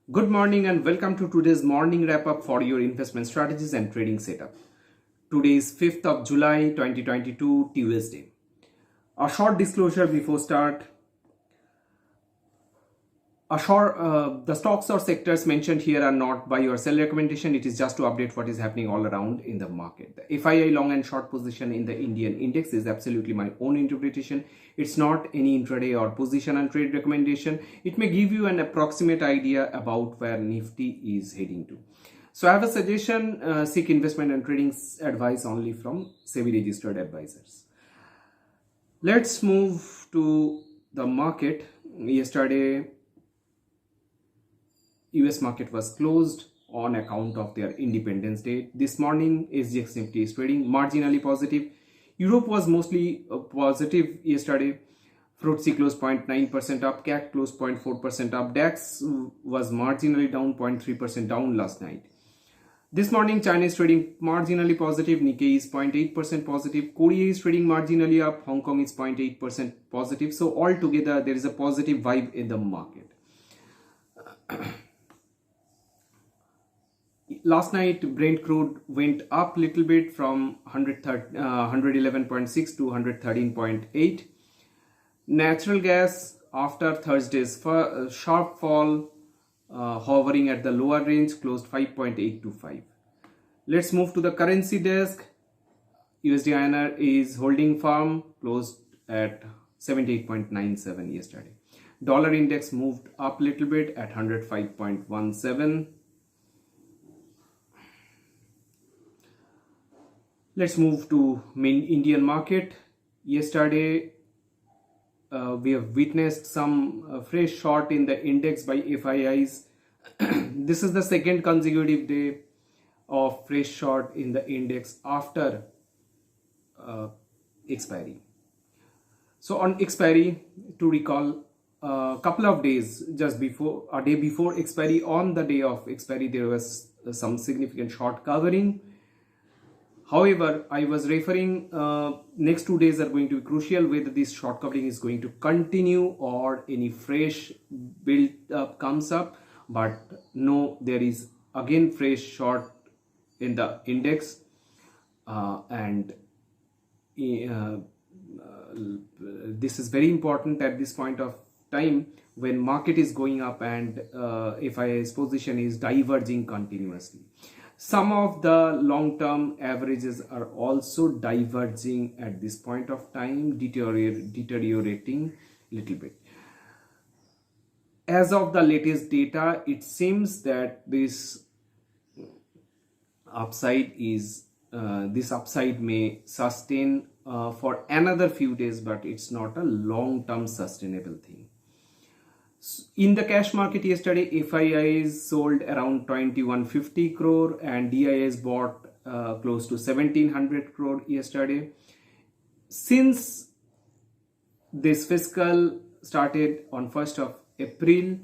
Good morning and welcome to today's morning wrap up for your investment strategies and trading setup. Today is 5th of July 2022, Tuesday. A short disclosure before start. The stocks or sectors mentioned here are not buy or sell recommendation. It is just to update what is happening all around in the market. The FII long and short position in the Indian index is absolutely my own interpretation. It's not any intraday or position and trade recommendation. It may give you an approximate idea about where Nifty is heading to. So I have a suggestion, seek investment and trading advice only from SEBI registered advisors. Let's move to the market. Yesterday, US market was closed on account of their Independence Day. This morning, SGX Nifty is trading marginally positive. Europe was mostly positive yesterday. FTSE closed 0.9% up, CAC closed 0.4% up, DAX was marginally down 0.3% down last night. This morning, China is trading marginally positive, Nikkei is 0.8% positive, Korea is trading marginally up, Hong Kong is 0.8% positive. So altogether, there is a positive vibe in the market. Last night, Brent crude went up a little bit from 111.6 to 113.8. Natural gas, after Thursday's sharp fall, hovering at the lower range, closed 5.825. Let's move to the currency desk. USD INR is holding firm, closed at 78.97 yesterday. Dollar index moved up a little bit at 105.17. Let's move to main Indian market. Yesterday, we have witnessed some fresh short in the index by FIIs. This is the second consecutive day of fresh short in the index after expiry. So on expiry, to recall, a couple of days just before, a day before expiry, on the day of expiry, there was some significant short covering. However, I was referring next 2 days are going to be crucial whether this short covering is going to continue or any fresh build up comes up. But no, there is again fresh short in the index and this is very important at this point of time when market is going up and FII's position is diverging continuously. Some of the long-term averages are also diverging at this point of time, deteriorating a little bit. As of the latest data, it seems that this upside may sustain for another few days, but it's not a long-term sustainable thing. In the cash market yesterday, FIIs sold around 2150 crore and DIIs bought close to 1700 crore yesterday. Since this fiscal started on 1st of April,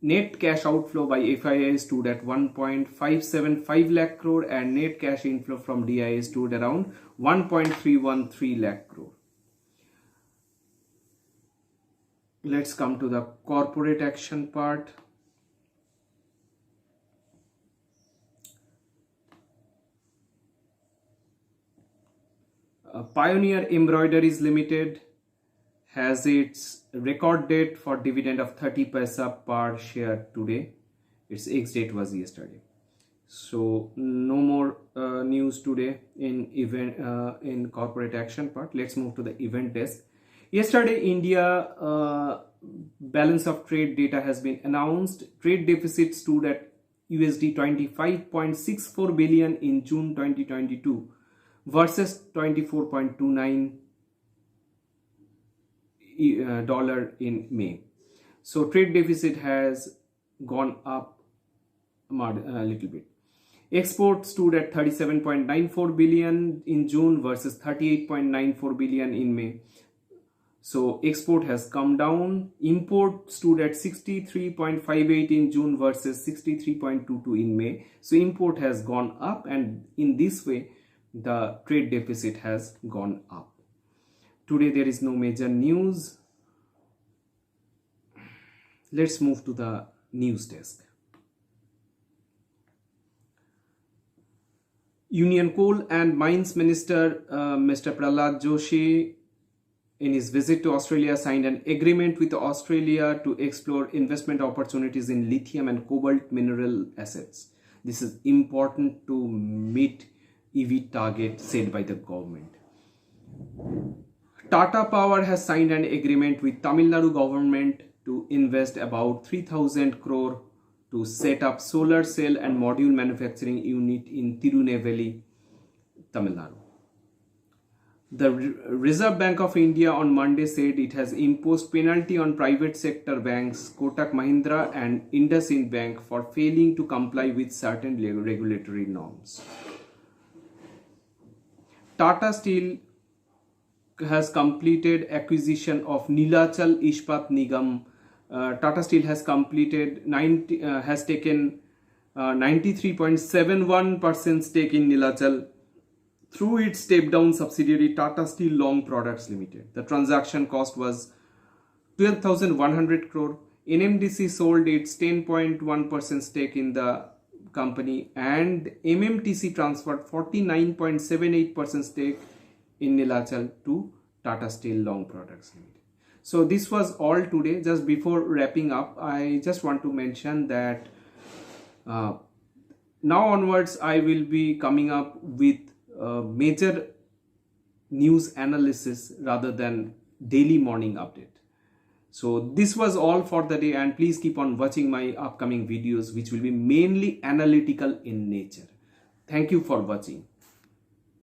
net cash outflow by FIIs stood at 1.575 lakh crore and net cash inflow from DIIs stood around 1.313 lakh crore. Let's come to the corporate action part. Pioneer Embroideries Limited has its record date for dividend of 30 paisa per share today. Its ex-date was yesterday. So no more news today in corporate action part. Let's move to the event desk. Yesterday, India balance of trade data has been announced. Trade deficit stood at USD 25.64 billion in June 2022 versus 24.29 dollar in May. So trade deficit has gone up a little bit. Export stood at 37.94 billion in June versus 38.94 billion in May. So export has come down. Import stood at 63.58 in June versus 63.22 in May. So import has gone up, and in this way the trade deficit has gone up. Today there is no major news. Let's move to the news desk. Union Coal and Mines Minister Mr. Prahlad Joshi, in his visit to Australia, signed an agreement with Australia to explore investment opportunities in lithium and cobalt mineral assets. This is important to meet EV target set by the government. Tata Power has signed an agreement with Tamil Nadu government to invest about 3,000 crore to set up solar cell and module manufacturing unit in Tirunelveli, Tamil Nadu. The Reserve Bank of India on Monday said it has imposed penalty on private sector banks Kotak Mahindra and IndusInd Bank for failing to comply with certain regulatory norms. Tata Steel has completed acquisition of Neelachal Ispat Nigam. Tata Steel has taken 93.71% stake in Neelachal through its step-down subsidiary Tata Steel Long Products Limited. The transaction cost was 12,100 crore. NMDC sold its 10.1% stake in the company, and MMTC transferred 49.78% stake in Neelachal to Tata Steel Long Products Limited. So this was all today. Just before wrapping up, I just want to mention that now onwards I will be coming up with major news analysis rather than daily morning update. So this was all for the day, and please keep on watching my upcoming videos, which will be mainly analytical in nature. Thank you for watching.